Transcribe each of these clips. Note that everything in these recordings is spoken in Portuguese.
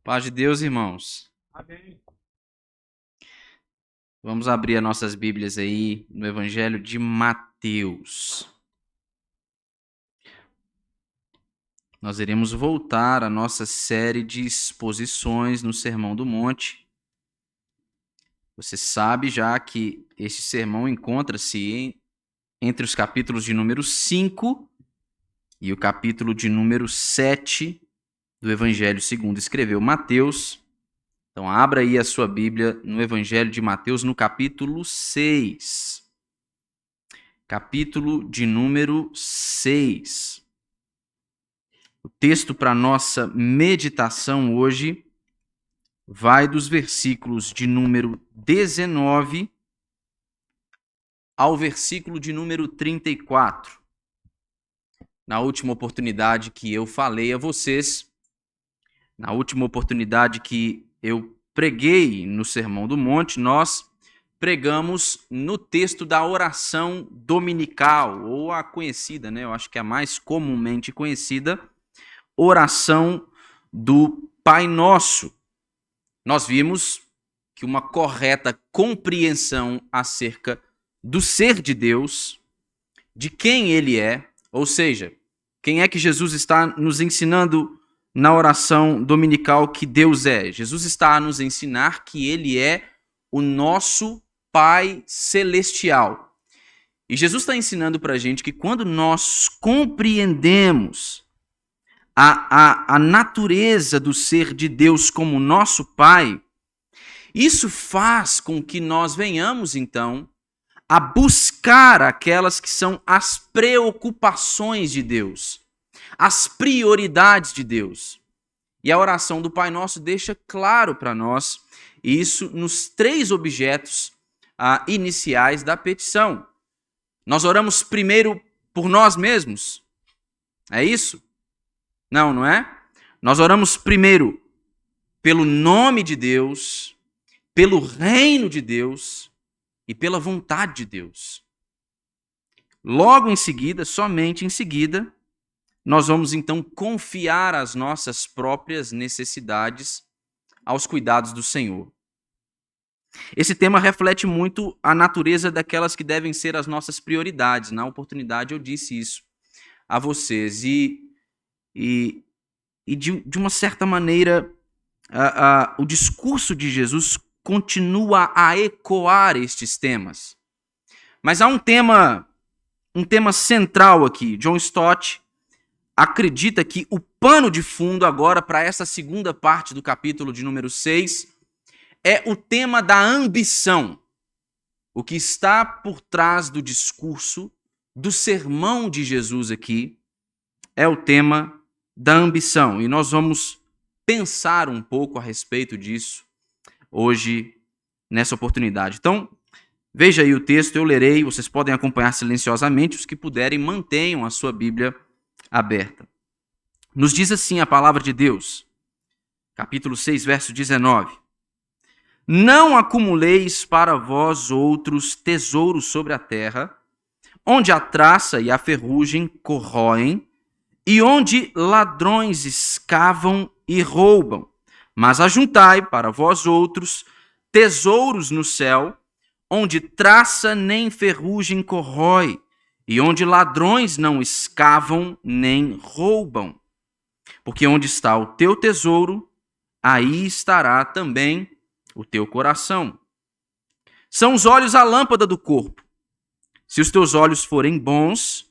Paz de Deus, irmãos. Amém. Vamos abrir as nossas Bíblias aí no Evangelho de Mateus. Nós iremos voltar à nossa série de exposições no Sermão do Monte. Você sabe já que este sermão encontra-se entre os capítulos de número 5 e o capítulo de número 7 do Evangelho segundo escreveu Mateus. Então, abra aí a sua Bíblia no Evangelho de Mateus, no capítulo 6. Capítulo de número 6. O texto para nossa meditação hoje vai dos versículos de número 19 ao versículo de número 34. Na última oportunidade que eu falei a vocês, na última oportunidade que eu preguei no Sermão do Monte, nós pregamos no texto da oração dominical, ou a conhecida, eu acho que é a mais comumente conhecida, oração do Pai Nosso. Nós vimos que uma correta compreensão acerca do ser de Deus, de quem Ele é, ou seja, quem é que Jesus está nos ensinando na oração dominical que Deus é? Jesus está a nos ensinar que Ele é o nosso Pai Celestial. E Jesus está ensinando para a gente que quando nós compreendemos a natureza do ser de Deus como nosso Pai, isso faz com que nós venhamos, então, a buscar aquelas que são as preocupações de Deus, as prioridades de Deus. E a oração do Pai Nosso deixa claro para nós isso nos 3 objetos iniciais da petição. Nós oramos primeiro por nós mesmos. É isso? Não, não é? Nós oramos primeiro pelo nome de Deus, pelo reino de Deus e pela vontade de Deus. Logo em seguida, somente em seguida, nós vamos então confiar as nossas próprias necessidades aos cuidados do Senhor. Esse tema reflete muito a natureza daquelas que devem ser as nossas prioridades. Na oportunidade eu disse isso a vocês. E de uma certa maneira, o discurso de Jesus continua a ecoar estes temas. Mas há um tema central aqui. John Stott acredita que o pano de fundo agora para essa segunda parte do capítulo de número 6 é o tema da ambição. O que está por trás do discurso, do sermão de Jesus aqui, é o tema da ambição. E nós vamos pensar um pouco a respeito disso hoje, nessa oportunidade. Então, veja aí o texto, eu lerei, vocês podem acompanhar silenciosamente, os que puderem, mantenham a sua Bíblia aberta. Nos diz assim a palavra de Deus, capítulo 6, verso 19. Não acumuleis para vós outros tesouros sobre a terra, onde a traça e a ferrugem corroem, e onde ladrões escavam e roubam. Mas ajuntai para vós outros tesouros no céu, onde traça nem ferrugem corrói, e onde ladrões não escavam nem roubam. Porque onde está o teu tesouro, aí estará também o teu coração. São os olhos a lâmpada do corpo. Se os teus olhos forem bons,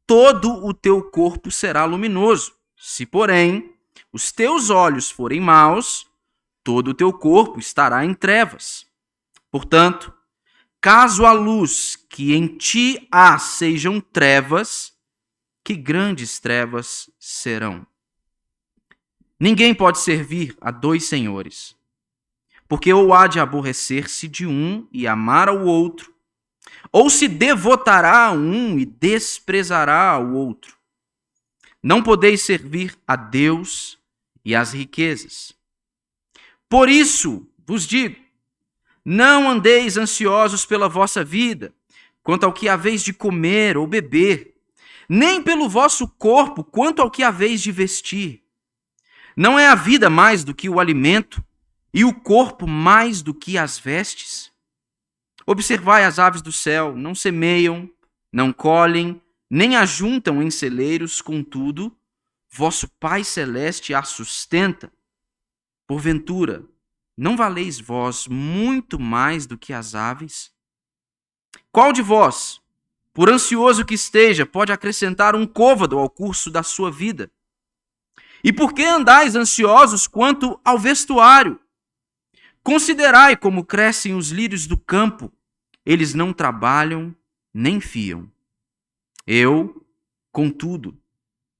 todo o teu corpo será luminoso. Se, porém, os teus olhos forem maus, todo o teu corpo estará em trevas. Portanto, caso a luz que em ti há sejam trevas, que grandes trevas serão. Ninguém pode servir a 2 senhores, porque ou há de aborrecer-se de um e amar ao outro, ou se devotará a um e desprezará ao outro. Não podeis servir a Deus e às riquezas. Por isso vos digo, não andeis ansiosos pela vossa vida, quanto ao que haveis de comer ou beber, nem pelo vosso corpo, quanto ao que haveis de vestir. Não é a vida mais do que o alimento, e o corpo mais do que as vestes? Observai as aves do céu, não semeiam, não colhem, nem ajuntam em celeiros, contudo, vosso Pai Celeste a sustenta. Porventura, não valeis vós muito mais do que as aves? Qual de vós, por ansioso que esteja, pode acrescentar um côvado ao curso da sua vida? E por que andais ansiosos quanto ao vestuário? Considerai como crescem os lírios do campo, eles não trabalham nem fiam. Eu, contudo,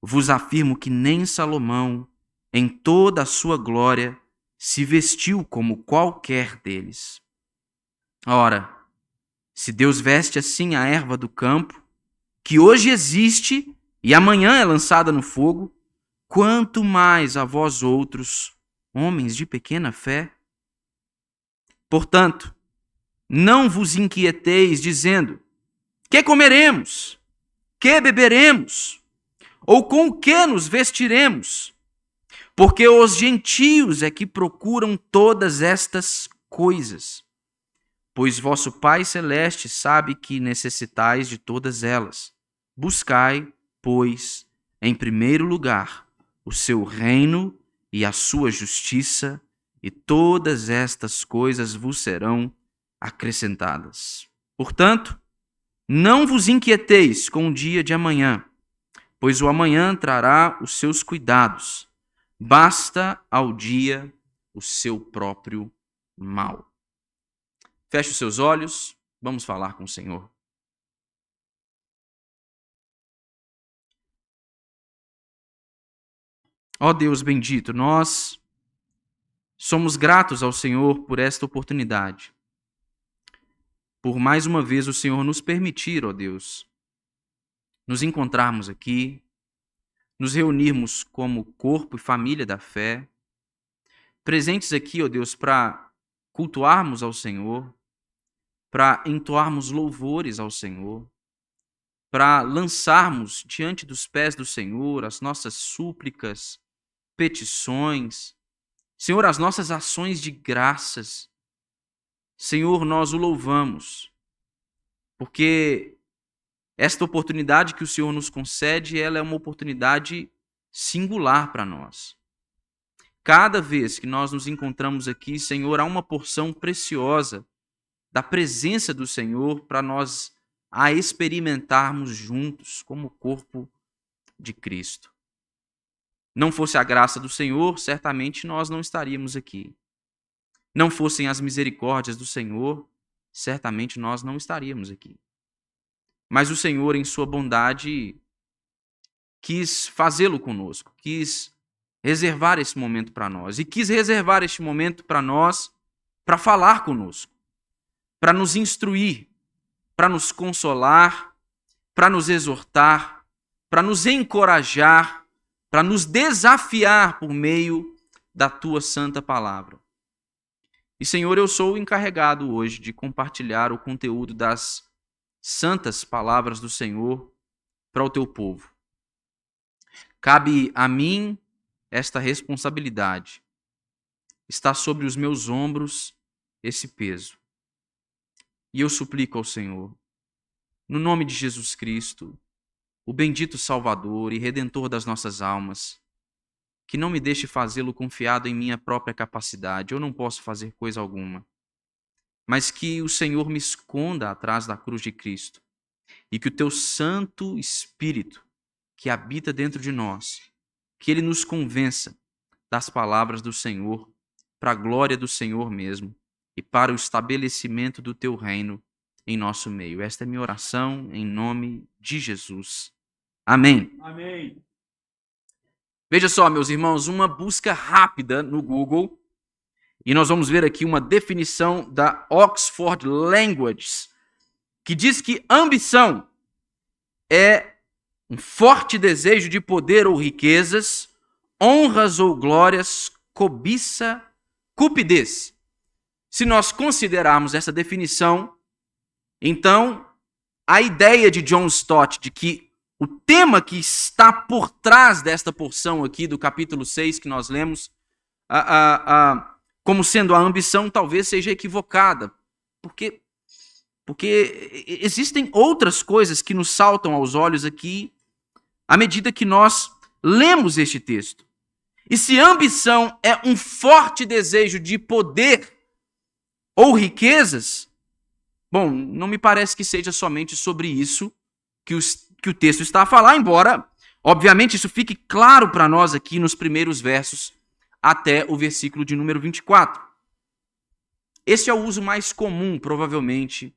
vos afirmo que nem Salomão, em toda a sua glória, se vestiu como qualquer deles. Ora, se Deus veste assim a erva do campo, que hoje existe e amanhã é lançada no fogo, quanto mais a vós outros, homens de pequena fé? Portanto, não vos inquieteis dizendo: que comeremos? Que beberemos? Ou com o que nos vestiremos? Porque os gentios é que procuram todas estas coisas. Pois vosso Pai Celeste sabe que necessitais de todas elas. Buscai, pois, em primeiro lugar, o seu reino e a sua justiça, e todas estas coisas vos serão acrescentadas. Portanto, não vos inquieteis com o dia de amanhã, pois o amanhã trará os seus cuidados. Basta ao dia o seu próprio mal. Feche os seus olhos, vamos falar com o Senhor. Ó Deus bendito, nós somos gratos ao Senhor por esta oportunidade. Por mais uma vez o Senhor nos permitir, ó Deus, nos encontrarmos aqui, nos reunirmos como corpo e família da fé, presentes aqui, ó Deus, para cultuarmos ao Senhor, para entoarmos louvores ao Senhor, para lançarmos diante dos pés do Senhor as nossas súplicas, petições, Senhor, as nossas ações de graças. Senhor, nós o louvamos, porque esta oportunidade que o Senhor nos concede, ela é uma oportunidade singular para nós. Cada vez que nós nos encontramos aqui, Senhor, há uma porção preciosa da presença do Senhor para nós a experimentarmos juntos como corpo de Cristo. Não fosse a graça do Senhor, certamente nós não estaríamos aqui. Não fossem as misericórdias do Senhor, certamente nós não estaríamos aqui. Mas o Senhor, em sua bondade, quis fazê-lo conosco, quis reservar esse momento para nós. E quis reservar este momento para nós, para falar conosco, para nos instruir, para nos consolar, para nos exortar, para nos encorajar, para nos desafiar por meio da tua santa palavra. E, Senhor, eu sou o encarregado hoje de compartilhar o conteúdo das santas palavras do Senhor para o teu povo. Cabe a mim esta responsabilidade. Está sobre os meus ombros esse peso. E eu suplico ao Senhor, no nome de Jesus Cristo, o bendito Salvador e Redentor das nossas almas, que não me deixe fazê-lo confiado em minha própria capacidade. Eu não posso fazer coisa alguma. Mas que o Senhor me esconda atrás da cruz de Cristo e que o teu Santo Espírito, que habita dentro de nós, que ele nos convença das palavras do Senhor, para a glória do Senhor mesmo e para o estabelecimento do teu reino em nosso meio. Esta é minha oração em nome de Jesus. Amém. Amém. Veja só, meus irmãos, uma busca rápida no Google e nós vamos ver aqui uma definição da Oxford Languages, que diz que ambição é um forte desejo de poder ou riquezas, honras ou glórias, cobiça, cupidez. Se nós considerarmos essa definição, então a ideia de John Stott de que o tema que está por trás desta porção aqui do capítulo 6 que nós lemos, como sendo a ambição, talvez seja equivocada, porque existem outras coisas que nos saltam aos olhos aqui à medida que nós lemos este texto. E se ambição é um forte desejo de poder ou riquezas, bom, não me parece que seja somente sobre isso que o texto está a falar, embora, obviamente, isso fique claro para nós aqui nos primeiros versos até o versículo de número 24. Esse é o uso mais comum, provavelmente,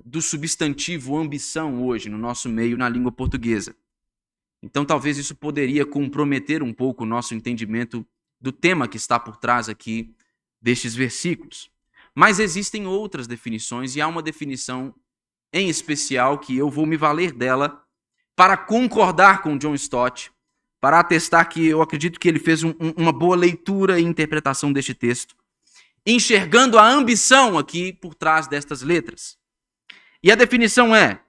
do substantivo ambição hoje no nosso meio, na língua portuguesa. Então, talvez isso poderia comprometer um pouco o nosso entendimento do tema que está por trás aqui destes versículos. Mas existem outras definições, e há uma definição em especial que eu vou me valer dela para concordar com John Stott, para atestar que eu acredito que ele fez uma boa leitura e interpretação deste texto, enxergando a ambição aqui por trás destas letras. E a definição é: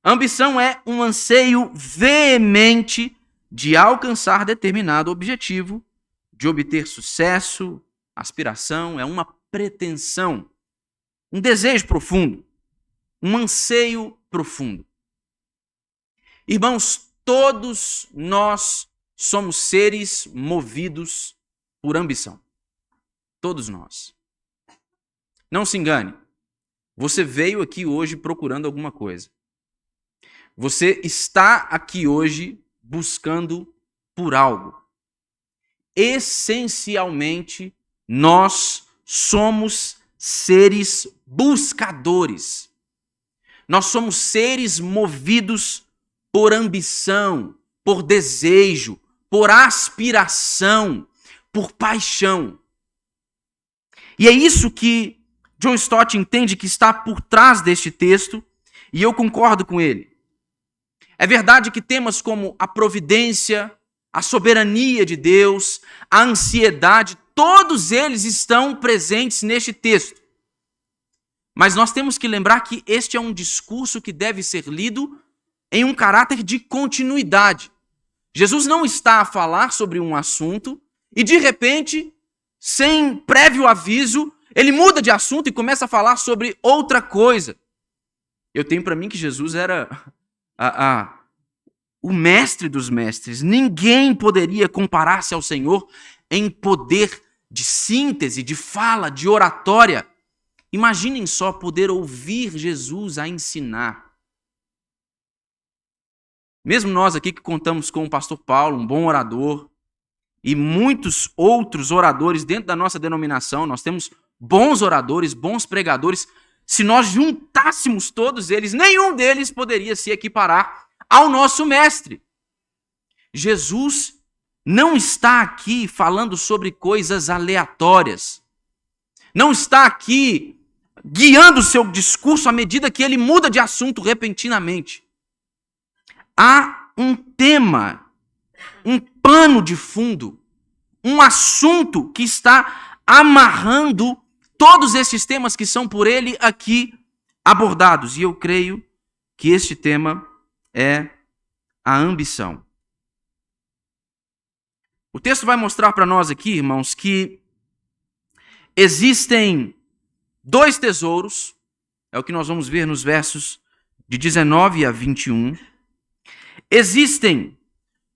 ambição é um anseio veemente de alcançar determinado objetivo, de obter sucesso, aspiração, é uma pretensão, um desejo profundo, um anseio profundo. Irmãos, todos nós somos seres movidos por ambição. Todos nós. Não se engane. Você veio aqui hoje procurando alguma coisa. Você está aqui hoje buscando por algo. Essencialmente, nós somos seres buscadores. Nós somos seres movidos por ambição, por desejo, por aspiração, por paixão. E é isso que John Stott entende que está por trás deste texto, e eu concordo com ele. É verdade que temas como a providência, a soberania de Deus, a ansiedade, todos eles estão presentes neste texto. Mas nós temos que lembrar que este é um discurso que deve ser lido em um caráter de continuidade. Jesus não está a falar sobre um assunto e, de repente, sem prévio aviso, ele muda de assunto e começa a falar sobre outra coisa. Eu tenho para mim que Jesus era o mestre dos mestres. Ninguém poderia comparar-se ao Senhor em poder de síntese, de fala, de oratória. Imaginem só poder ouvir Jesus a ensinar. Mesmo nós aqui que contamos com o pastor Paulo, um bom orador, e muitos outros oradores dentro da nossa denominação, nós temos bons oradores, bons pregadores. Se nós juntássemos todos eles, nenhum deles poderia se equiparar ao nosso mestre. Jesus não está aqui falando sobre coisas aleatórias. Não está aqui guiando o seu discurso à medida que ele muda de assunto repentinamente. Há um tema, um pano de fundo, um assunto que está amarrando todos esses temas que são por ele aqui abordados. E eu creio que este tema é a ambição. O texto vai mostrar para nós aqui, irmãos, que existem dois tesouros, é o que nós vamos ver nos versos de 19 a 21. Existem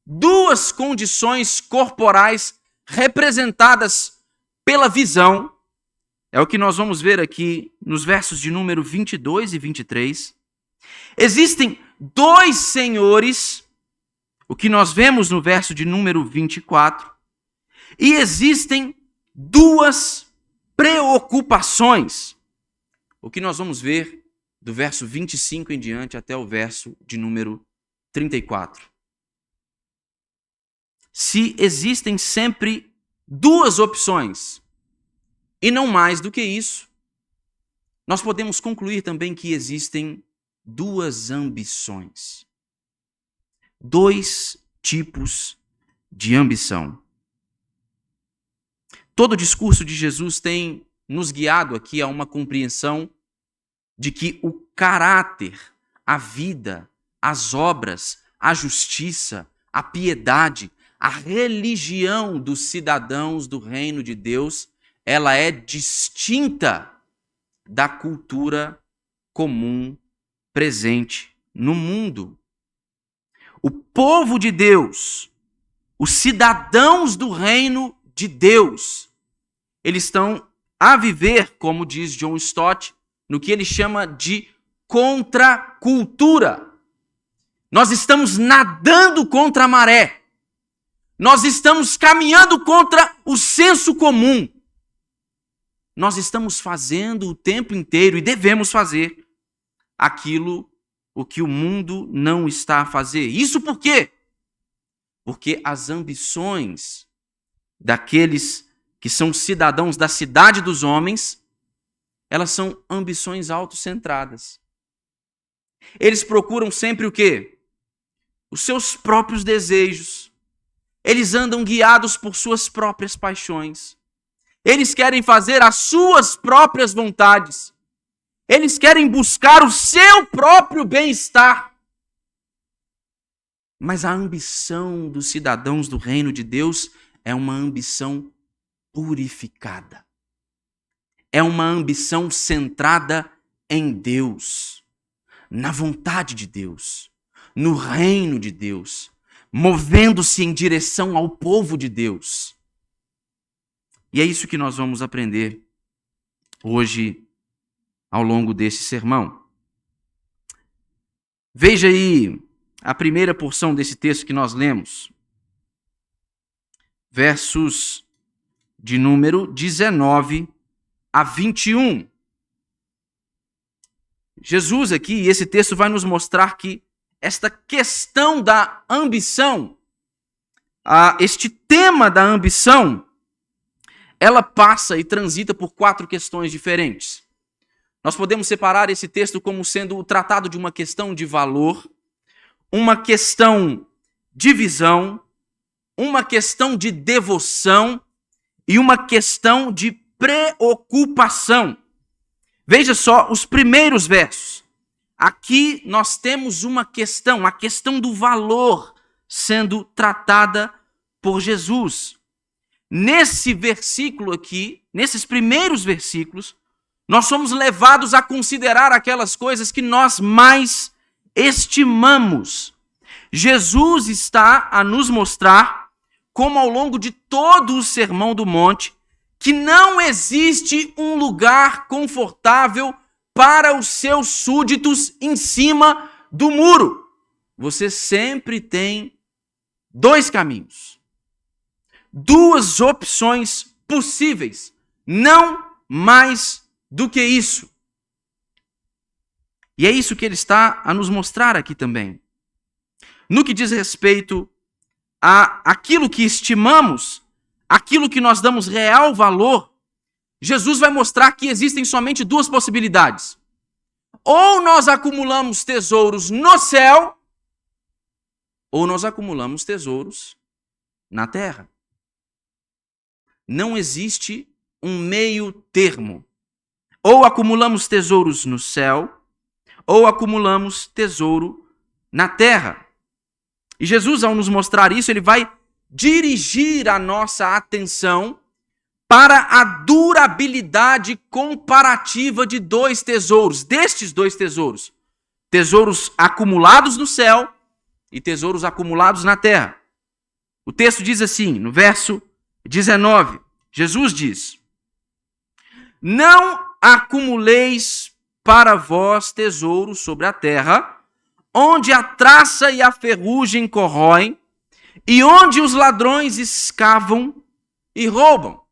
duas condições corporais representadas pela visão, é o que nós vamos ver aqui nos versos de número 22 e 23. Existem dois senhores, o que nós vemos no verso de número 24, e existem duas preocupações, o que nós vamos ver do verso 25 em diante até o verso de número 34. Se existem sempre duas opções, e não mais do que isso, nós podemos concluir também que existem duas ambições. Dois tipos de ambição. Todo o discurso de Jesus tem nos guiado aqui a uma compreensão de que o caráter, a vida, as obras, a justiça, a piedade, a religião dos cidadãos do reino de Deus, ela é distinta da cultura comum presente no mundo. O povo de Deus, os cidadãos do reino de Deus, eles estão a viver, como diz John Stott, no que ele chama de contracultura. Nós estamos nadando contra a maré. Nós estamos caminhando contra o senso comum. Nós estamos fazendo o tempo inteiro, e devemos fazer, aquilo o que o mundo não está a fazer. Isso por quê? Porque as ambições daqueles que são cidadãos da cidade dos homens, elas são ambições autocentradas. Eles procuram sempre o quê? Os seus próprios desejos. Eles andam guiados por suas próprias paixões. Eles querem fazer as suas próprias vontades. Eles querem buscar o seu próprio bem-estar. Mas a ambição dos cidadãos do reino de Deus é uma ambição purificada. É uma ambição centrada em Deus, na vontade de Deus, no reino de Deus, movendo-se em direção ao povo de Deus. E é isso que nós vamos aprender hoje ao longo desse sermão. Veja aí a primeira porção desse texto que nós lemos, versos de número 19 a 21. Jesus aqui, esse texto vai nos mostrar que esta questão da ambição, este tema da ambição, ela passa e transita por 4 questões diferentes. Nós podemos separar esse texto como sendo o tratado de uma questão de valor, uma questão de visão, uma questão de devoção e uma questão de preocupação. Veja só os primeiros versos. Aqui nós temos uma questão, a questão do valor sendo tratada por Jesus. Nesse versículo aqui, nesses primeiros versículos, nós somos levados a considerar aquelas coisas que nós mais estimamos. Jesus está a nos mostrar, como ao longo de todo o Sermão do Monte, que não existe um lugar confortável para os seus súditos em cima do muro. Você sempre tem 2 caminhos, 2 opções possíveis, não mais do que isso. E é isso que ele está a nos mostrar aqui também. No que diz respeito a aquilo que estimamos, aquilo que nós damos real valor, Jesus vai mostrar que existem somente 2 possibilidades. Ou nós acumulamos tesouros no céu, ou nós acumulamos tesouros na terra. Não existe um meio termo. Ou acumulamos tesouros no céu, ou acumulamos tesouro na terra. E Jesus, ao nos mostrar isso, ele vai dirigir a nossa atenção para a durabilidade comparativa de 2 tesouros, destes 2 tesouros. Tesouros acumulados no céu e tesouros acumulados na terra. O texto diz assim, no verso 19, Jesus diz: não acumuleis para vós tesouros sobre a terra, onde a traça e a ferrugem corroem, e onde os ladrões escavam e roubam.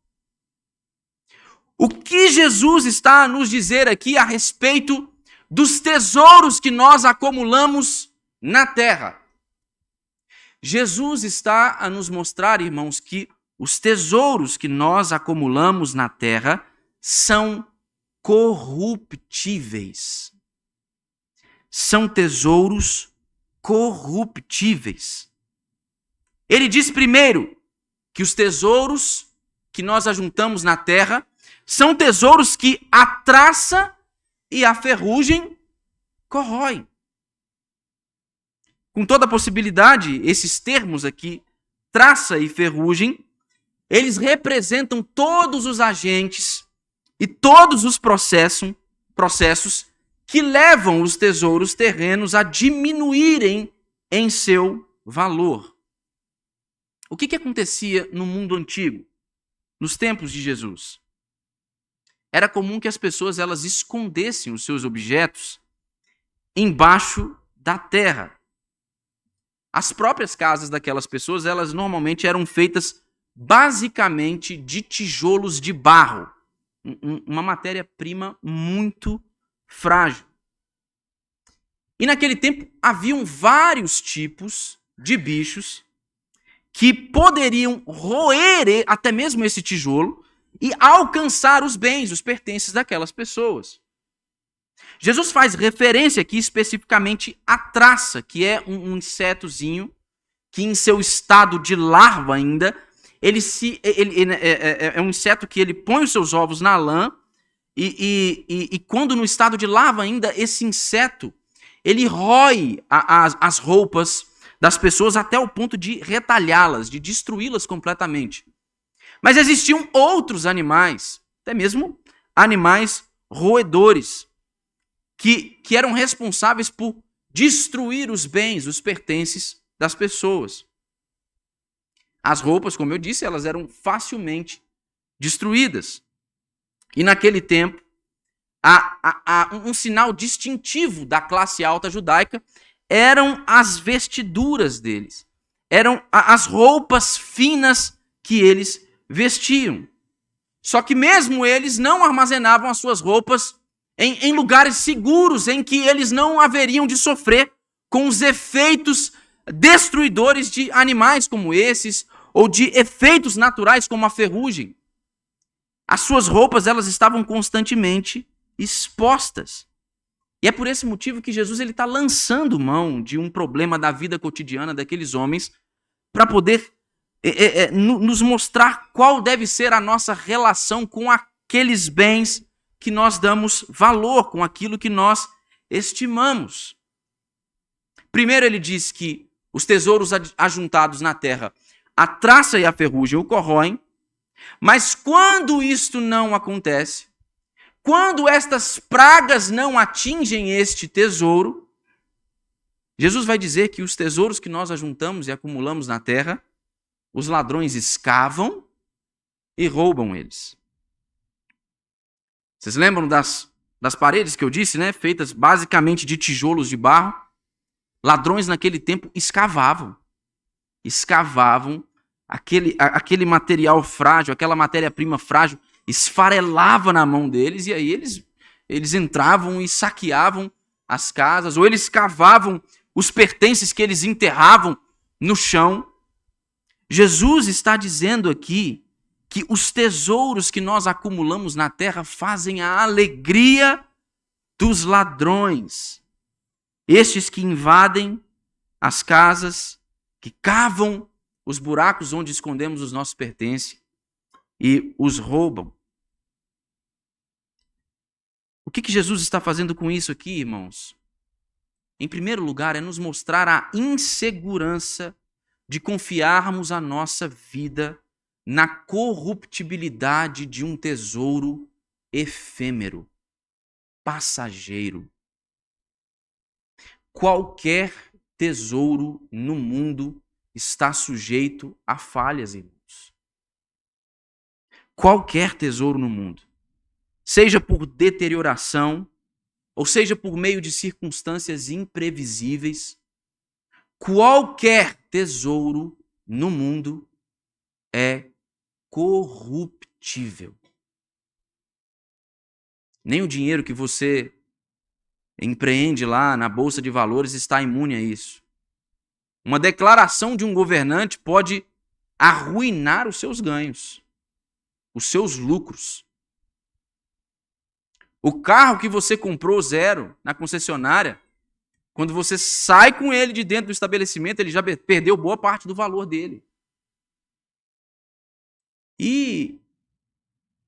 O que Jesus está a nos dizer aqui a respeito dos tesouros que nós acumulamos na terra? Jesus está a nos mostrar, irmãos, que os tesouros que nós acumulamos na terra são corruptíveis. São tesouros corruptíveis. Ele diz primeiro que os tesouros que nós ajuntamos na terra são tesouros que a traça e a ferrugem corroem. com toda a possibilidade, esses termos aqui, traça e ferrugem, eles representam todos os agentes e todos os processos que levam os tesouros terrenos a diminuírem em seu valor. O que acontecia no mundo antigo, nos tempos de Jesus? Era comum que as pessoas elas escondessem os seus objetos embaixo da terra. As próprias casas daquelas pessoas, elas normalmente eram feitas basicamente de tijolos de barro, uma matéria-prima muito frágil. E naquele tempo haviam vários tipos de bichos que poderiam roer até mesmo esse tijolo e alcançar os bens, os pertences daquelas pessoas. Jesus faz referência aqui especificamente à traça, que é um insetozinho que em seu estado de larva ainda, é um inseto que ele põe os seus ovos na lã e quando no estado de larva ainda, esse inseto, ele rói as roupas das pessoas até o ponto de retalhá-las, de destruí-las completamente. Mas existiam outros animais, até mesmo animais roedores, que eram responsáveis por destruir os bens, os pertences das pessoas. As roupas, como eu disse, elas eram facilmente destruídas. E naquele tempo, um sinal distintivo da classe alta judaica eram as vestiduras deles. Eram as roupas finas que eles vestiam. Só que mesmo eles não armazenavam as suas roupas em lugares seguros, em que eles não haveriam de sofrer com os efeitos destruidores de animais como esses, ou de efeitos naturais como a ferrugem. As suas roupas elas estavam constantemente expostas. E é por esse motivo que Jesus está lançando mão de um problema da vida cotidiana daqueles homens para poder nos mostrar qual deve ser a nossa relação com aqueles bens que nós damos valor, com aquilo que nós estimamos. Primeiro ele diz que os tesouros ajuntados na terra, a traça e a ferrugem o corroem, mas quando isto não acontece, quando estas pragas não atingem este tesouro, Jesus vai dizer que os tesouros que nós ajuntamos e acumulamos na terra, os ladrões escavam e roubam eles. Vocês lembram das paredes que eu disse, né? Feitas basicamente de tijolos de barro? Ladrões naquele tempo escavavam aquele material frágil, aquela matéria-prima frágil, esfarelava na mão deles e aí eles entravam e saqueavam as casas, ou eles cavavam os pertences que eles enterravam no chão. Jesus está dizendo aqui que os tesouros que nós acumulamos na terra fazem a alegria dos ladrões. Estes que invadem as casas, que cavam os buracos onde escondemos os nossos pertences e os roubam. O que Jesus está fazendo com isso aqui, irmãos? Em primeiro lugar, é nos mostrar a insegurança de confiarmos a nossa vida na corruptibilidade de um tesouro efêmero, passageiro. Qualquer tesouro no mundo está sujeito a falhas, irmãos. Qualquer tesouro no mundo, seja por deterioração, ou seja por meio de circunstâncias imprevisíveis, qualquer tesouro no mundo é corruptível. Nem o dinheiro que você empreende lá na Bolsa de Valores está imune a isso. Uma declaração de um governante pode arruinar os seus ganhos, os seus lucros. O carro que você comprou zero na concessionária, quando você sai com ele de dentro do estabelecimento, ele já perdeu boa parte do valor dele. E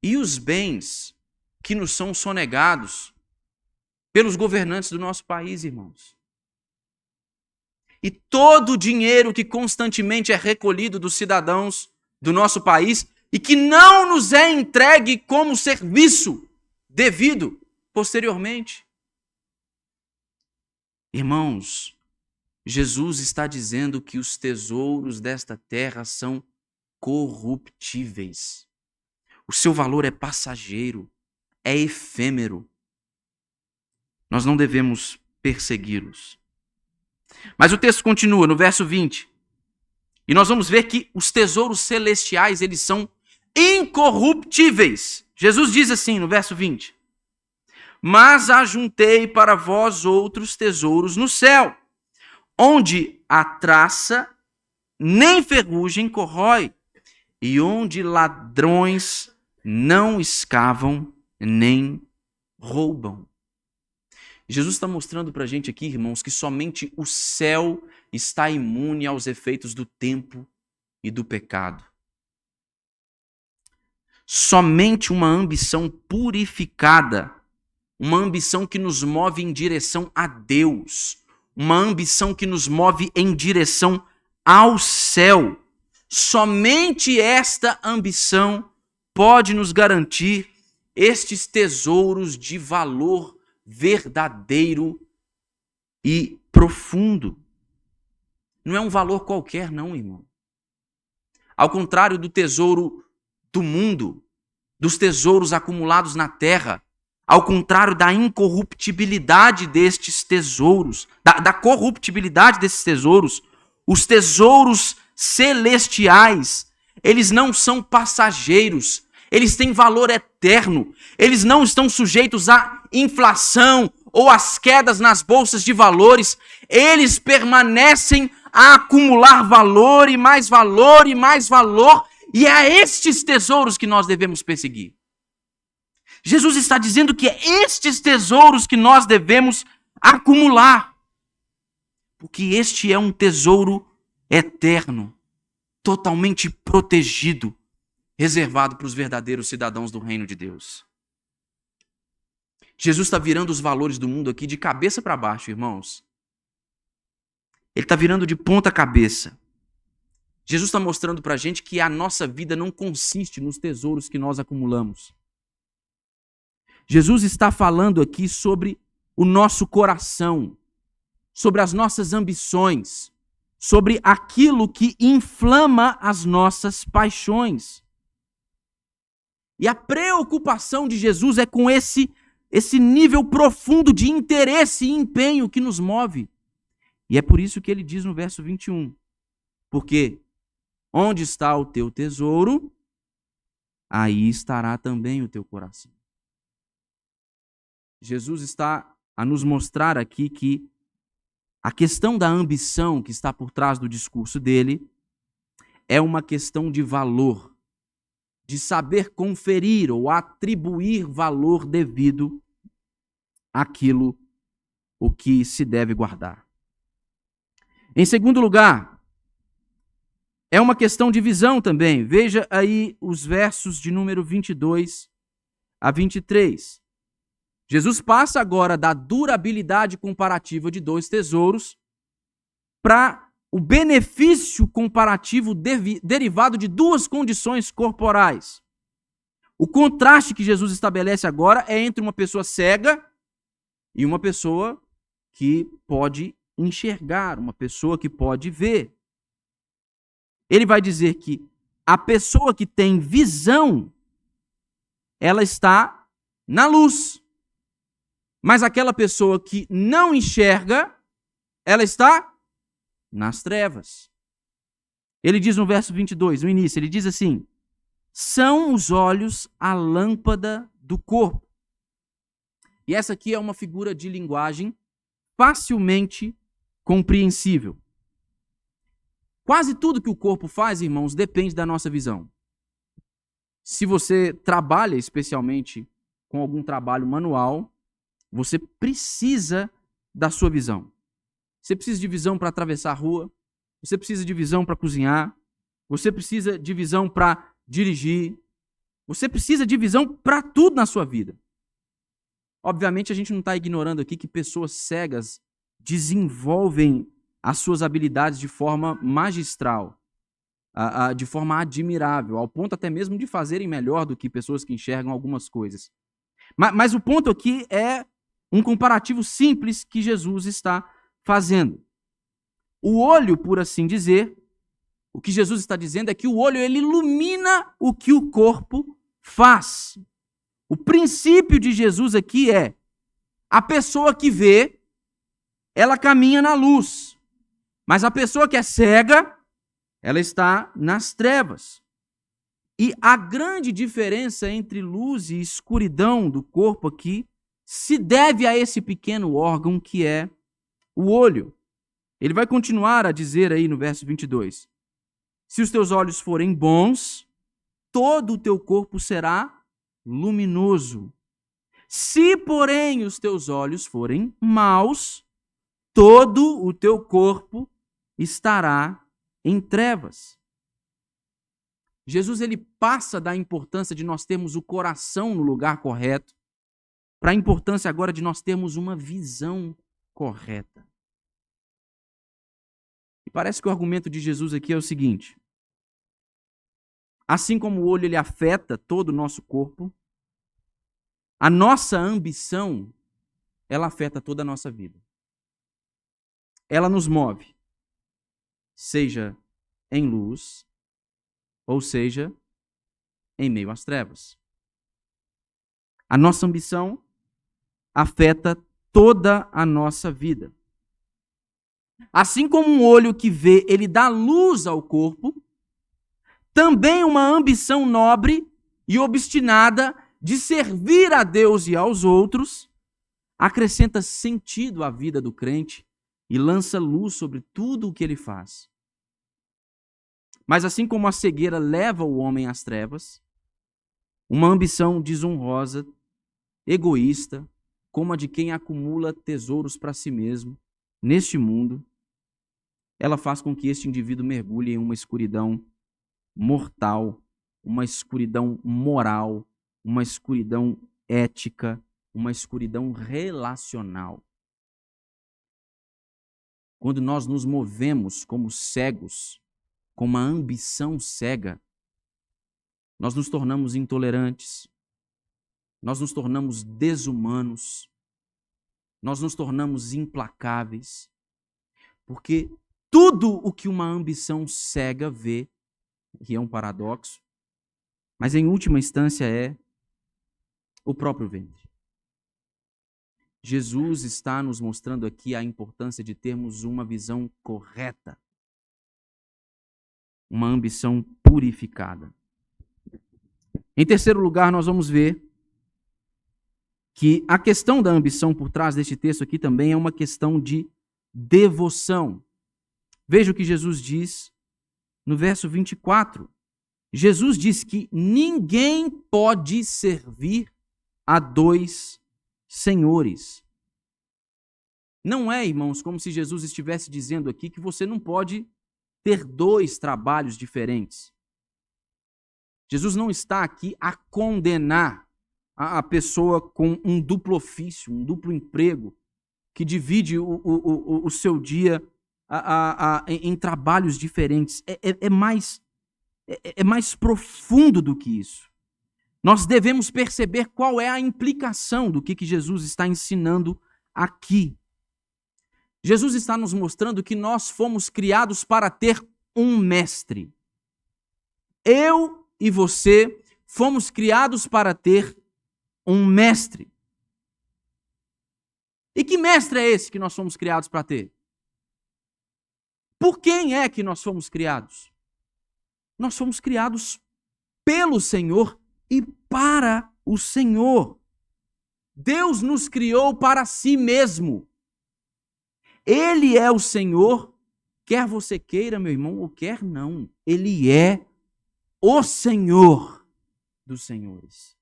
os bens que nos são sonegados pelos governantes do nosso país, irmãos? e todo o dinheiro que constantemente é recolhido dos cidadãos do nosso país e que não nos é entregue como serviço devido posteriormente. Irmãos, Jesus está dizendo que os tesouros desta terra são corruptíveis. O seu valor é passageiro, é efêmero. Nós não devemos persegui-los. Mas o texto continua no verso 20. E nós vamos ver que os tesouros celestiais, eles são incorruptíveis. Jesus diz assim no verso 20: mas ajuntei para vós outros tesouros no céu, onde a traça nem ferrugem corrói, e onde ladrões não escavam nem roubam. Jesus está mostrando para a gente aqui, irmãos, que somente o céu está imune aos efeitos do tempo e do pecado. Somente uma ambição purificada, uma ambição que nos move em direção a Deus, uma ambição que nos move em direção ao céu. Somente esta ambição pode nos garantir estes tesouros de valor verdadeiro e profundo. Não é um valor qualquer, não, irmão. Ao contrário do tesouro do mundo, dos tesouros acumulados na terra, ao contrário da incorruptibilidade destes tesouros, da corruptibilidade desses tesouros, os tesouros celestiais, eles não são passageiros, eles têm valor eterno, eles não estão sujeitos à inflação ou às quedas nas bolsas de valores, eles permanecem a acumular valor e mais valor e mais valor, e é a estes tesouros que nós devemos perseguir. Jesus está dizendo que é estes tesouros que nós devemos acumular, porque este é um tesouro eterno, totalmente protegido, reservado para os verdadeiros cidadãos do reino de Deus. Jesus está virando os valores do mundo aqui de cabeça para baixo, irmãos. Ele está virando de ponta cabeça. Jesus está mostrando para a gente que a nossa vida não consiste nos tesouros que nós acumulamos. Jesus está falando aqui sobre o nosso coração, sobre as nossas ambições, sobre aquilo que inflama as nossas paixões. E a preocupação de Jesus é com esse nível profundo de interesse e empenho que nos move. E é por isso que ele diz no verso 21, porque onde está o teu tesouro, aí estará também o teu coração. Jesus está a nos mostrar aqui que a questão da ambição que está por trás do discurso dele é uma questão de valor, de saber conferir ou atribuir valor devido àquilo o que se deve guardar. Em segundo lugar, é uma questão de visão também. Veja aí os versos de número 22 a 23. Jesus passa agora da durabilidade comparativa de dois tesouros para o benefício comparativo derivado de duas condições corporais. O contraste que Jesus estabelece agora é entre uma pessoa cega e uma pessoa que pode enxergar, uma pessoa que pode ver. Ele vai dizer que a pessoa que tem visão, ela está na luz. Mas aquela pessoa que não enxerga, ela está nas trevas. Ele diz no verso 22, no início, ele diz assim: são os olhos a lâmpada do corpo. E essa aqui é uma figura de linguagem facilmente compreensível. Quase tudo que o corpo faz, irmãos, depende da nossa visão. Se você trabalha especialmente com algum trabalho manual, você precisa da sua visão. Você precisa de visão para atravessar a rua, você precisa de visão para cozinhar, você precisa de visão para dirigir, você precisa de visão para tudo na sua vida. Obviamente, a gente não está ignorando aqui que pessoas cegas desenvolvem as suas habilidades de forma magistral, de forma admirável, ao ponto até mesmo de fazerem melhor do que pessoas que enxergam algumas coisas. Mas o ponto aqui é um comparativo simples que Jesus está fazendo. O olho, por assim dizer, o que Jesus está dizendo é que o olho ele ilumina o que o corpo faz. O princípio de Jesus aqui é: a pessoa que vê, ela caminha na luz, mas a pessoa que é cega, ela está nas trevas. E a grande diferença entre luz e escuridão do corpo aqui se deve a esse pequeno órgão que é o olho. Ele vai continuar a dizer aí no verso 22, se os teus olhos forem bons, todo o teu corpo será luminoso. Se, porém, os teus olhos forem maus, todo o teu corpo estará em trevas. Jesus ele passa da importância de nós termos o coração no lugar correto para a importância agora de nós termos uma visão correta. E parece que o argumento de Jesus aqui é o seguinte: assim como o olho ele afeta todo o nosso corpo, a nossa ambição, ela afeta toda a nossa vida. Ela nos move, seja em luz, ou seja, em meio às trevas. A nossa ambição afeta toda a nossa vida. Assim como um olho que vê, ele dá luz ao corpo, também uma ambição nobre e obstinada de servir a Deus e aos outros acrescenta sentido à vida do crente e lança luz sobre tudo o que ele faz. Mas assim como a cegueira leva o homem às trevas, uma ambição desonrosa, egoísta, como a de quem acumula tesouros para si mesmo, neste mundo, ela faz com que este indivíduo mergulhe em uma escuridão mortal, uma escuridão moral, uma escuridão ética, uma escuridão relacional. Quando nós nos movemos como cegos, com uma ambição cega, nós nos tornamos intolerantes, nós nos tornamos desumanos, nós nos tornamos implacáveis, porque tudo o que uma ambição cega vê, que é um paradoxo, mas em última instância é o próprio ventre. Jesus está nos mostrando aqui a importância de termos uma visão correta, uma ambição purificada. Em terceiro lugar, nós vamos ver que a questão da ambição por trás deste texto aqui também é uma questão de devoção. Veja o que Jesus diz no verso 24. Jesus diz que ninguém pode servir a dois senhores. Não é, irmãos, como se Jesus estivesse dizendo aqui que você não pode ter dois trabalhos diferentes. Jesus não está aqui a condenar a pessoa com um duplo ofício, um duplo emprego, que divide o seu dia em trabalhos diferentes. É mais profundo do que isso. Nós devemos perceber qual é a implicação do que Jesus está ensinando aqui. Jesus está nos mostrando que nós fomos criados para ter um mestre. Eu e você fomos criados para ter um mestre. E que mestre é esse que nós fomos criados para ter? Por quem é que nós fomos criados? Nós fomos criados pelo Senhor e para o Senhor. Deus nos criou para si mesmo. Ele é o Senhor, quer você queira, meu irmão, ou quer não. Ele é o Senhor dos senhores.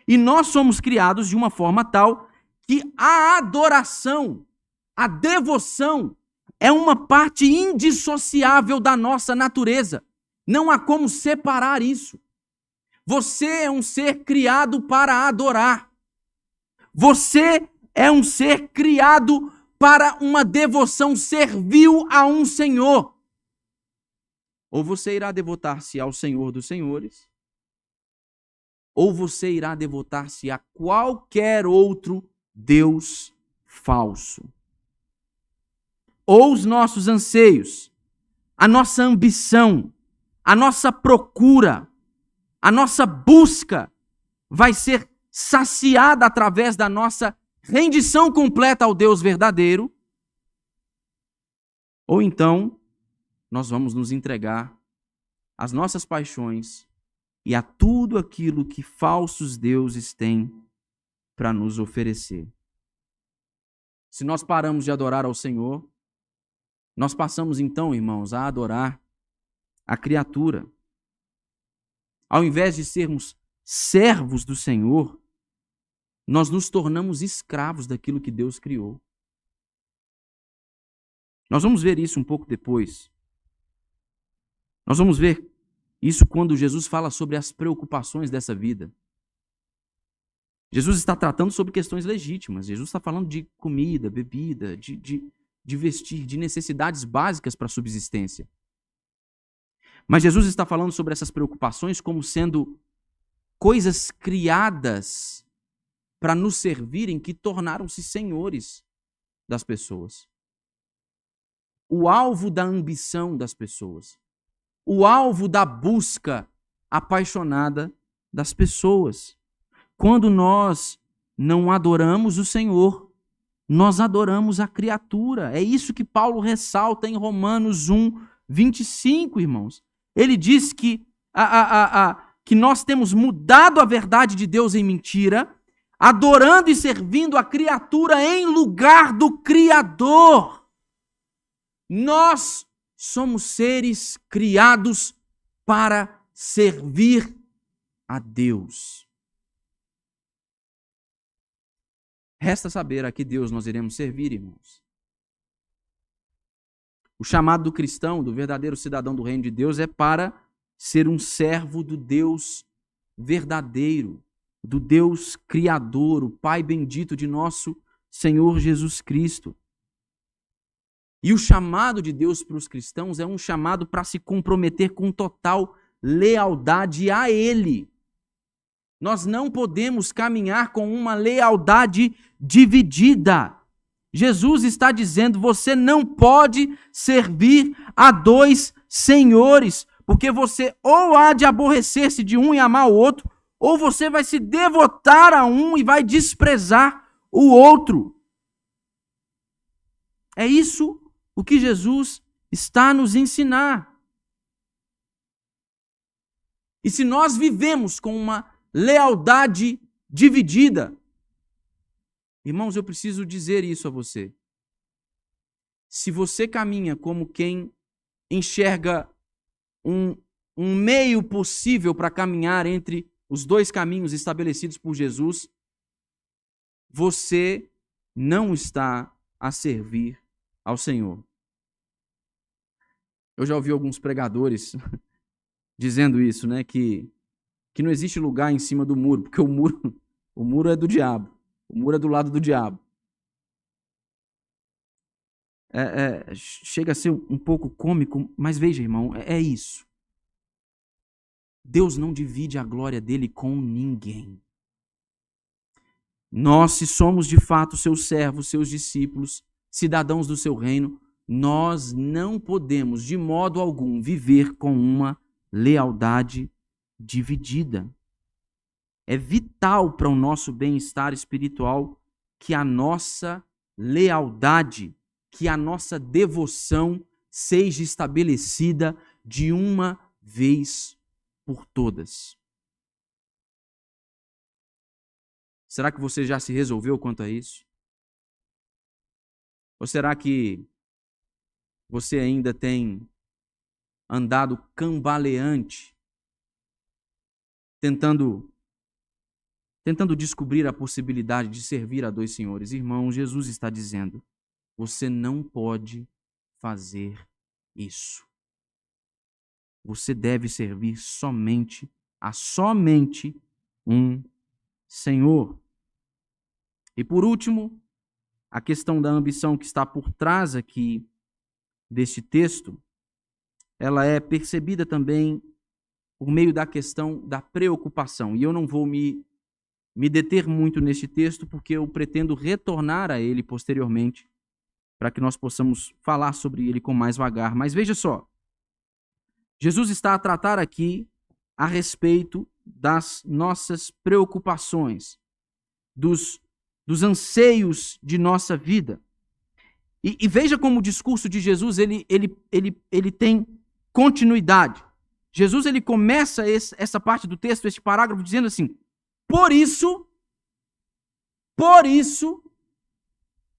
E nós somos criados de uma forma tal que a adoração, a devoção, é uma parte indissociável da nossa natureza. Não há como separar isso. Você é um ser criado para adorar. Você é um ser criado para uma devoção servil a um Senhor. Ou você irá devotar-se ao Senhor dos Senhores, ou você irá devotar-se a qualquer outro Deus falso. Ou os nossos anseios, a nossa ambição, a nossa procura, a nossa busca vai ser saciada através da nossa rendição completa ao Deus verdadeiro, ou então nós vamos nos entregar às nossas paixões e a tudo aquilo que falsos deuses têm para nos oferecer. Se nós paramos de adorar ao Senhor, nós passamos então, irmãos, a adorar a criatura. Ao invés de sermos servos do Senhor, nós nos tornamos escravos daquilo que Deus criou. Nós vamos ver isso um pouco depois. Nós vamos ver isso quando Jesus fala sobre as preocupações dessa vida. Jesus está tratando sobre questões legítimas. Jesus está falando de comida, bebida, de vestir, de necessidades básicas para a subsistência. Mas Jesus está falando sobre essas preocupações como sendo coisas criadas para nos servirem, que tornaram-se senhores das pessoas. O alvo da ambição das pessoas. O alvo da busca apaixonada das pessoas. Quando nós não adoramos o Senhor, nós adoramos a criatura. É isso que Paulo ressalta em Romanos 1, 25, irmãos. Ele diz que nós temos mudado a verdade de Deus em mentira, adorando e servindo a criatura em lugar do Criador. Nós somos seres criados para servir a Deus. Resta saber a que Deus nós iremos servir, irmãos. O chamado do cristão, do verdadeiro cidadão do reino de Deus, é para ser um servo do Deus verdadeiro, do Deus Criador, o Pai bendito de nosso Senhor Jesus Cristo. E o chamado de Deus para os cristãos é um chamado para se comprometer com total lealdade a Ele. Nós não podemos caminhar com uma lealdade dividida. Jesus está dizendo, você não pode servir a dois senhores, porque você ou há de aborrecer-se de um e amar o outro, ou você vai se devotar a um e vai desprezar o outro. É isso o que Jesus está a nos ensinar. E se nós vivemos com uma lealdade dividida, irmãos, eu preciso dizer isso a você. Se você caminha como quem enxerga um meio possível para caminhar entre os dois caminhos estabelecidos por Jesus, você não está a servir ao Senhor. Eu já ouvi alguns pregadores dizendo isso, né? Que não existe lugar em cima do muro, porque o muro é do diabo. O muro é do lado do diabo. Chega a ser um pouco cômico, mas veja, irmão, é isso. Deus não divide a glória dele com ninguém. Nós, se somos de fato seus servos, seus discípulos, cidadãos do seu reino, nós não podemos, de modo algum, viver com uma lealdade dividida. É vital para o nosso bem-estar espiritual que a nossa lealdade, que a nossa devoção seja estabelecida de uma vez por todas. Será que você já se resolveu quanto a isso? Ou será que você ainda tem andado cambaleante, tentando descobrir a possibilidade de servir a dois senhores? Irmão, Jesus está dizendo, você não pode fazer isso. Você deve servir somente um Senhor. E por último, a questão da ambição que está por trás aqui deste texto, ela é percebida também por meio da questão da preocupação. E eu não vou me deter muito neste texto, porque eu pretendo retornar a ele posteriormente, para que nós possamos falar sobre ele com mais vagar. Mas veja só, Jesus está a tratar aqui a respeito das nossas preocupações, dos anseios de nossa vida. E veja como o discurso de Jesus ele tem continuidade. Jesus ele começa essa parte do texto, este parágrafo, dizendo assim: por isso,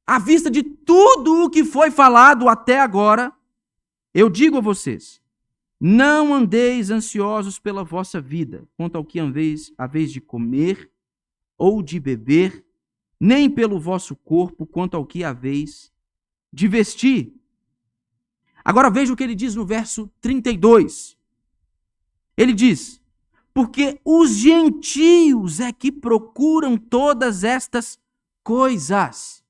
à vista de tudo o que foi falado até agora, eu digo a vocês, não andeis ansiosos pela vossa vida, quanto ao que haveis de comer ou de beber, nem pelo vosso corpo, quanto ao que haveis de vestir. Agora veja o que ele diz no verso 32. Ele diz: porque os gentios é que procuram todas estas coisas.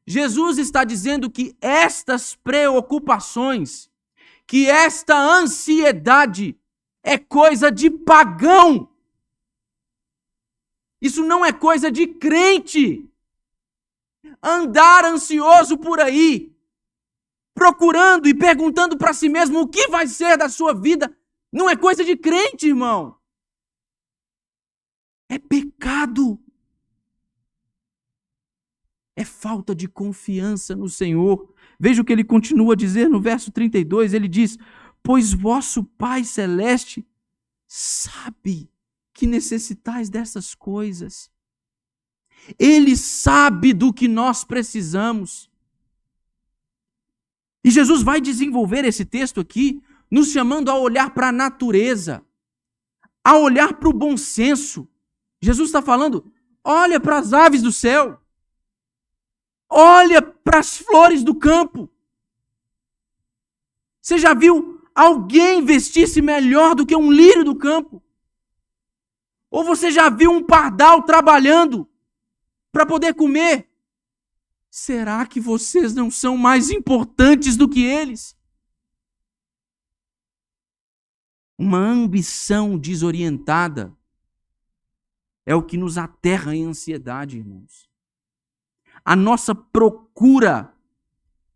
Jesus está dizendo que estas preocupações, que esta ansiedade é coisa de pagão. Isso não é coisa de crente. Andar ansioso por aí, procurando e perguntando para si mesmo o que vai ser da sua vida, não é coisa de crente, irmão. É pecado. É falta de confiança no Senhor. Veja o que ele continua a dizer no verso 32. Ele diz: pois vosso Pai Celeste sabe que necessitais dessas coisas. Ele sabe do que nós precisamos. E Jesus vai desenvolver esse texto aqui, nos chamando a olhar para a natureza, a olhar para o bom senso. Jesus está falando: olha para as aves do céu. Olha para as flores do campo. Você já viu alguém vestir-se melhor do que um lírio do campo? Ou você já viu um pardal trabalhando para poder comer? Será que vocês não são mais importantes do que eles? Uma ambição desorientada é o que nos aterra em ansiedade, irmãos. A nossa procura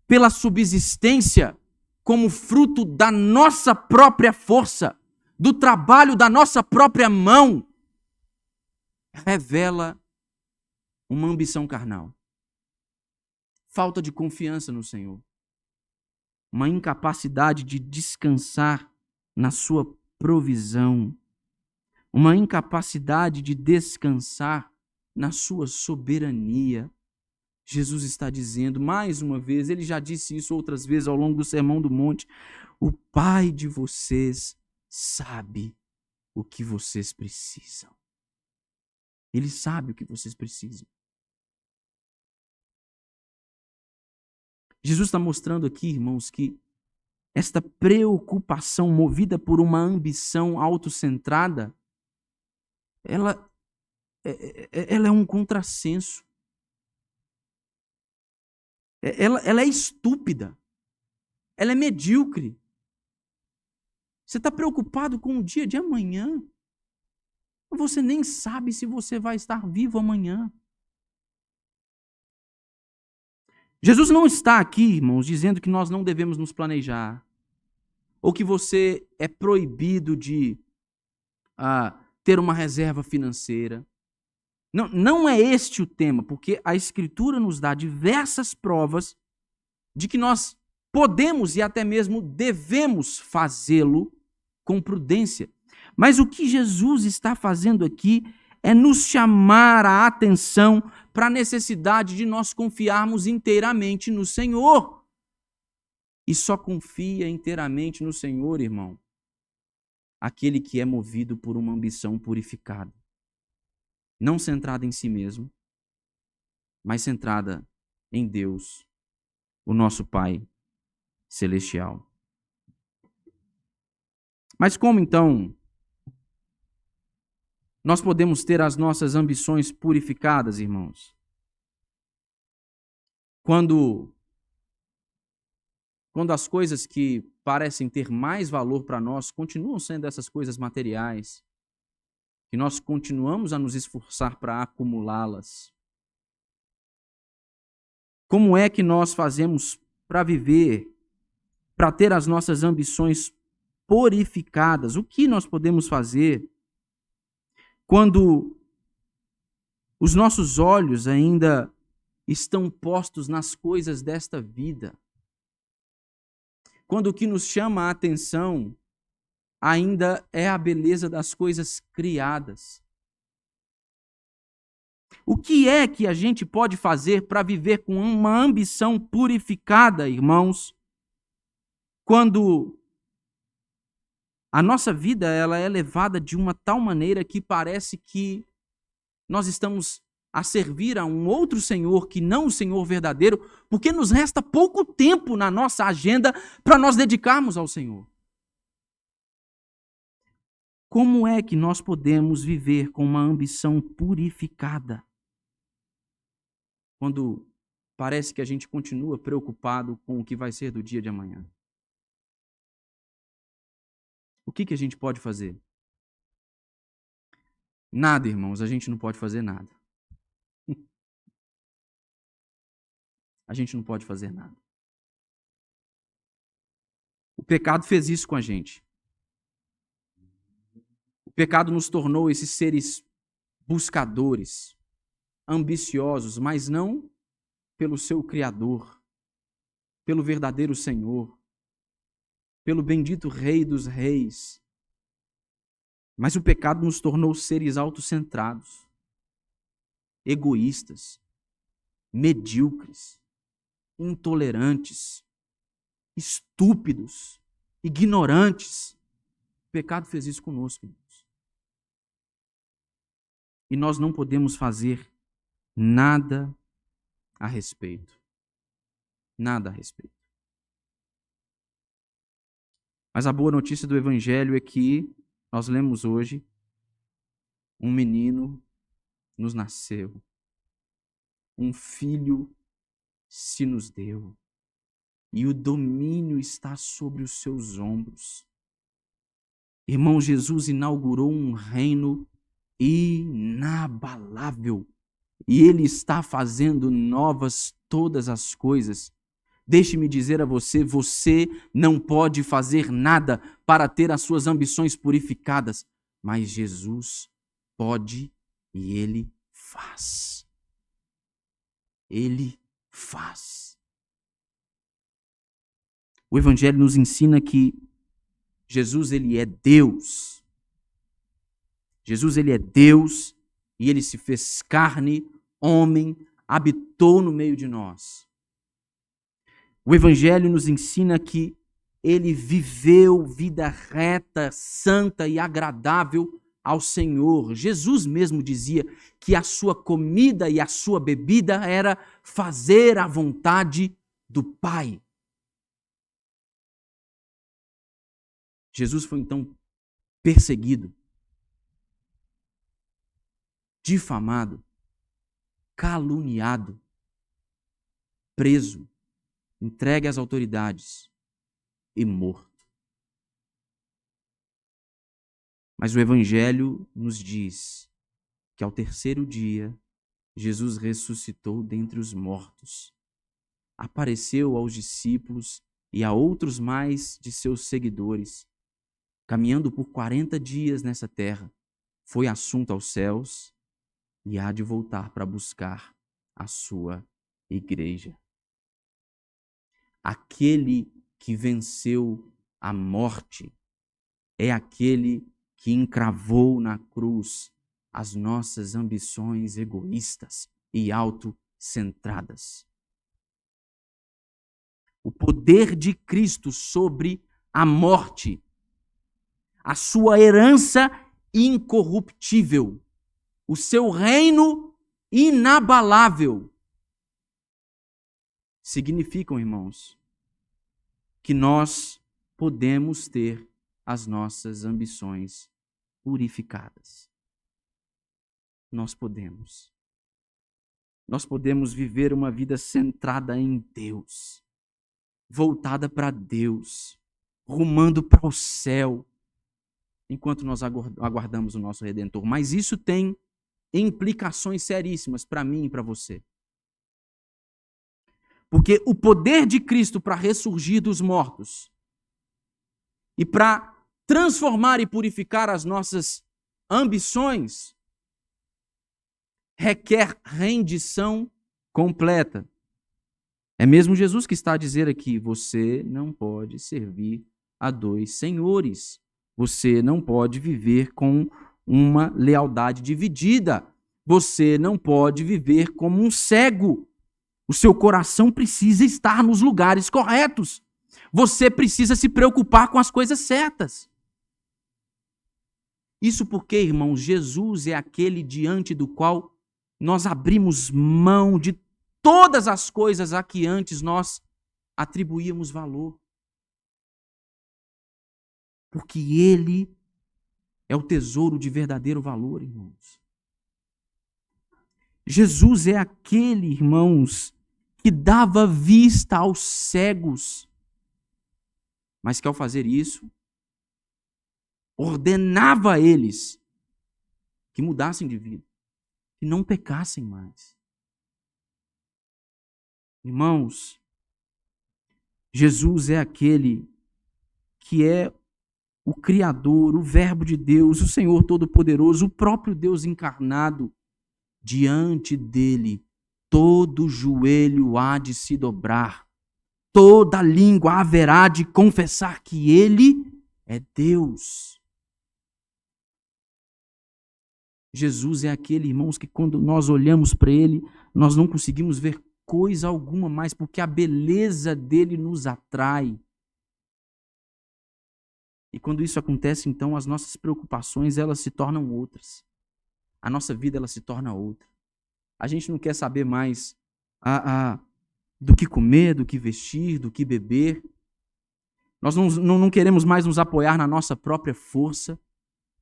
pela subsistência como fruto da nossa própria força, do trabalho da nossa própria mão, revela uma ambição carnal. Falta de confiança no Senhor. Uma incapacidade de descansar na sua provisão. Uma incapacidade de descansar na sua soberania. Jesus está dizendo, mais uma vez, ele já disse isso outras vezes ao longo do Sermão do Monte: o Pai de vocês sabe o que vocês precisam. Ele sabe o que vocês precisam. Jesus está mostrando aqui, irmãos, que esta preocupação movida por uma ambição autocentrada, ela é um contrassenso. Ela é estúpida. Ela é medíocre. Você está preocupado com o dia de amanhã. Você nem sabe se você vai estar vivo amanhã. Jesus não está aqui, irmãos, dizendo que nós não devemos nos planejar. Ou que você é proibido de ter uma reserva financeira. Não é este o tema, porque a Escritura nos dá diversas provas de que nós podemos e até mesmo devemos fazê-lo com prudência. Mas o que Jesus está fazendo aqui é nos chamar a atenção para a necessidade de nós confiarmos inteiramente no Senhor. E só confia inteiramente no Senhor, irmão, aquele que é movido por uma ambição purificada. Não centrada em si mesmo, mas centrada em Deus, o nosso Pai Celestial. Mas como então nós podemos ter as nossas ambições purificadas, irmãos? Quando as coisas que parecem ter mais valor para nós continuam sendo essas coisas materiais, que nós continuamos a nos esforçar para acumulá-las. Como é que nós fazemos para viver, para ter as nossas ambições purificadas? O que nós podemos fazer quando os nossos olhos ainda estão postos nas coisas desta vida? Quando o que nos chama a atenção ainda é a beleza das coisas criadas? O que é que a gente pode fazer para viver com uma ambição purificada, irmãos, quando a nossa vida ela é levada de uma tal maneira que parece que nós estamos a servir a um outro Senhor que não o Senhor verdadeiro, porque nos resta pouco tempo na nossa agenda para nós dedicarmos ao Senhor? Como é que nós podemos viver com uma ambição purificada quando parece que a gente continua preocupado com o que vai ser do dia de amanhã? O que a gente pode fazer? Nada, irmãos, a gente não pode fazer nada. A gente não pode fazer nada. O pecado fez isso com a gente. O pecado nos tornou esses seres buscadores, ambiciosos, mas não pelo seu Criador, pelo verdadeiro Senhor, pelo bendito Rei dos Reis. Mas o pecado nos tornou seres autocentrados, egoístas, medíocres, intolerantes, estúpidos, ignorantes. O pecado fez isso conosco, irmãos. E nós não podemos fazer nada a respeito. Nada a respeito. Mas a boa notícia do Evangelho é que nós lemos hoje: um menino nos nasceu, um filho se nos deu, e o domínio está sobre os seus ombros. Irmão, Jesus inaugurou um reino inabalável, e Ele está fazendo novas todas as coisas. Deixe-me dizer a você, você não pode fazer nada para ter as suas ambições purificadas, mas Jesus pode e Ele faz. Ele faz. O Evangelho nos ensina que Jesus, Ele é Deus. Jesus, Ele é Deus e Ele se fez carne, homem, habitou no meio de nós. O Evangelho nos ensina que Ele viveu vida reta, santa e agradável ao Senhor. Jesus mesmo dizia que a sua comida e a sua bebida era fazer a vontade do Pai. Jesus foi então perseguido, difamado, caluniado, preso, entregue às autoridades e morto. Mas o Evangelho nos diz que ao terceiro dia, Jesus ressuscitou dentre os mortos, apareceu aos discípulos e a outros mais de seus seguidores, caminhando por 40 dias nessa terra, foi assunto aos céus e há de voltar para buscar a sua igreja. Aquele que venceu a morte é aquele que encravou na cruz as nossas ambições egoístas e autocentradas. O poder de Cristo sobre a morte, a sua herança incorruptível, o seu reino inabalável, significam, irmãos, que nós podemos ter as nossas ambições purificadas. Nós podemos. nós podemos viver uma vida centrada em Deus, voltada para Deus, rumando para o céu, enquanto nós aguardamos o nosso Redentor. Mas isso tem implicações seríssimas para mim e para você. Porque o poder de Cristo para ressurgir dos mortos e para transformar e purificar as nossas ambições requer rendição completa. É mesmo Jesus que está a dizer aqui: você não pode servir a dois senhores. Você não pode viver com uma lealdade dividida. Você não pode viver como um cego. O seu coração precisa estar nos lugares corretos. Você precisa se preocupar com as coisas certas. Isso porque, irmãos, Jesus é aquele diante do qual nós abrimos mão de todas as coisas a que antes nós atribuíamos valor. Porque Ele é o tesouro de verdadeiro valor, irmãos. Jesus é aquele, irmãos, que dava vista aos cegos, mas que ao fazer isso, ordenava a eles que mudassem de vida, que não pecassem mais. Irmãos, Jesus é aquele que é o Criador, o Verbo de Deus, o Senhor Todo-Poderoso, o próprio Deus encarnado. Diante dele, todo joelho há de se dobrar, toda língua haverá de confessar que ele é Deus. Jesus é aquele, irmãos, que quando nós olhamos para ele, nós não conseguimos ver coisa alguma mais, porque a beleza dele nos atrai. E quando isso acontece, então, as nossas preocupações, elas se tornam outras. A nossa vida, ela se torna outra. A gente não quer saber mais do que comer, do que vestir, do que beber. Nós não queremos mais nos apoiar na nossa própria força,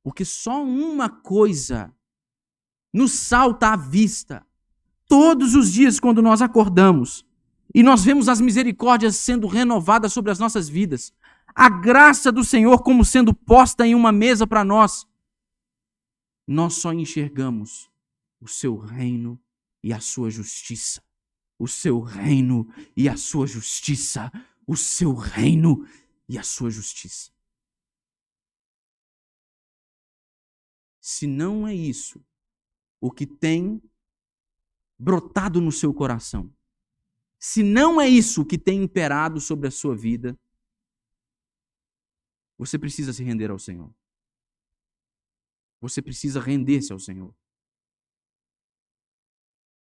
porque só uma coisa nos salta à vista todos os dias quando nós acordamos e nós vemos as misericórdias sendo renovadas sobre as nossas vidas, a graça do Senhor como sendo posta em uma mesa para nós. Nós só enxergamos o seu reino e a sua justiça. O seu reino e a sua justiça. O seu reino e a sua justiça. Se não é isso o que tem brotado no seu coração, se não é isso o que tem imperado sobre a sua vida, você precisa se render ao Senhor. Você precisa render-se ao Senhor.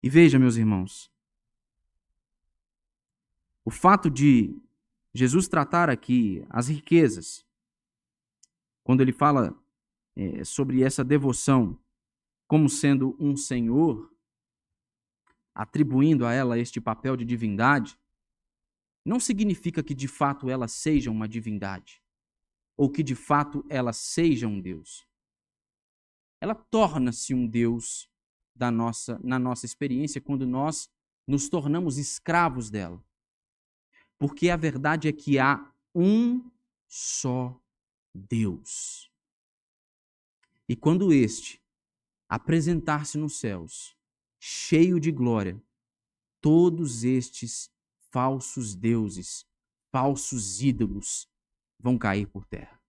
E veja, meus irmãos, o fato de Jesus tratar aqui as riquezas, quando ele fala sobre essa devoção como sendo um senhor, atribuindo a ela este papel de divindade, não significa que de fato ela seja uma divindade, ou que de fato ela seja um Deus. Ela torna-se um Deus na nossa experiência quando nós nos tornamos escravos dela. Porque a verdade é que há um só Deus. E quando este apresentar-se nos céus, cheio de glória, todos estes falsos deuses, falsos ídolos, vão cair por terra.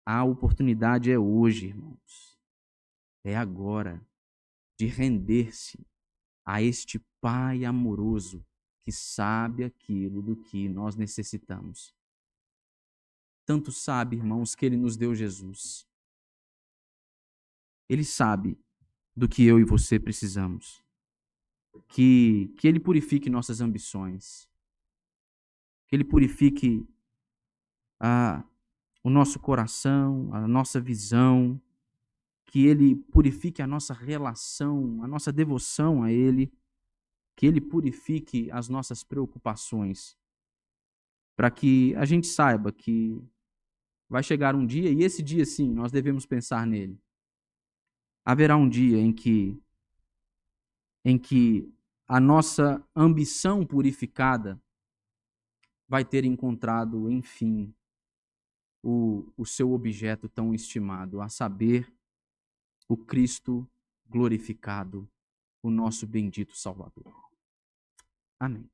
A oportunidade é hoje, irmãos. É agora de render-se a este Pai amoroso que sabe aquilo do que nós necessitamos. Tanto sabe, irmãos, que Ele nos deu Jesus. Ele sabe do que eu e você precisamos. Que Ele purifique nossas ambições. Que Ele purifique o nosso coração, a nossa visão. Que Ele purifique a nossa relação, a nossa devoção a Ele. Que Ele purifique as nossas preocupações. Para que a gente saiba que vai chegar um dia, e esse dia sim, nós devemos pensar nele. Haverá um dia em que em que a nossa ambição purificada vai ter encontrado, enfim, o seu objeto tão estimado, a saber, o Cristo glorificado, o nosso bendito Salvador. Amém.